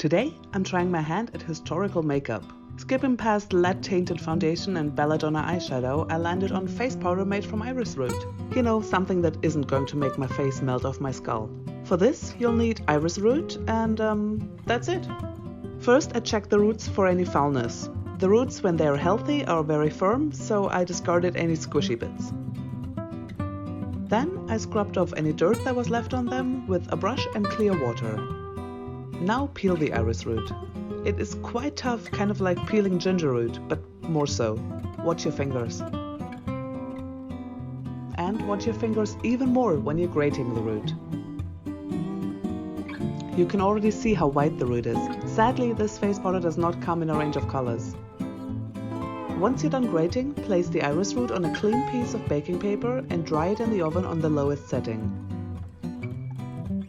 Today, I'm trying my hand at historical makeup. Skipping past lead-tainted foundation and belladonna eyeshadow, I landed on face powder made from iris root. You know, something that isn't going to make my face melt off my skull. For this, you'll need iris root and that's it. First, I checked the roots for any foulness. The roots, when they are healthy, are very firm, so I discarded any squishy bits. Then I scrubbed off any dirt that was left on them with a brush and clear water. Now peel the iris root. It is quite tough, kind of like peeling ginger root, but more so. Watch your fingers. And watch your fingers even more when you're grating the root. You can already see how white the root is. Sadly, this face powder does not come in a range of colors. Once you're done grating, place the iris root on a clean piece of baking paper and dry it in the oven on the lowest setting.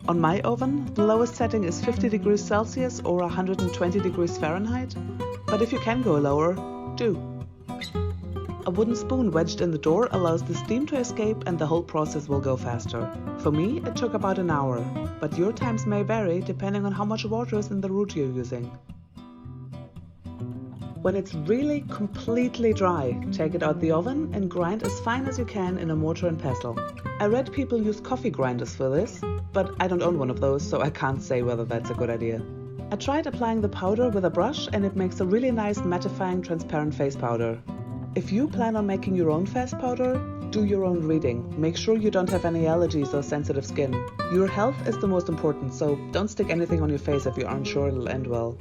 On my oven, the lowest setting is 50 degrees Celsius or 120 degrees Fahrenheit, but if you can go lower, do. A wooden spoon wedged in the door allows the steam to escape and the whole process will go faster. For me, it took about an hour, but your times may vary depending on how much water is in the root you're using. When it's really completely dry, take it out the oven and grind as fine as you can in a mortar and pestle. I read people use coffee grinders for this, but I don't own one of those, so I can't say whether that's a good idea. I tried applying the powder with a brush and it makes a really nice mattifying transparent face powder. If you plan on making your own face powder, do your own reading. Make sure you don't have any allergies or sensitive skin. Your health is the most important, so don't stick anything on your face if you aren't sure it'll end well.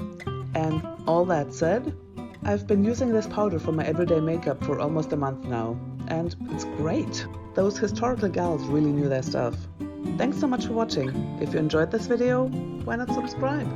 And all that said, I've been using this powder for my everyday makeup for almost a month now, and it's great. Those historical gals really knew their stuff. Thanks so much for watching. If you enjoyed this video, why not subscribe?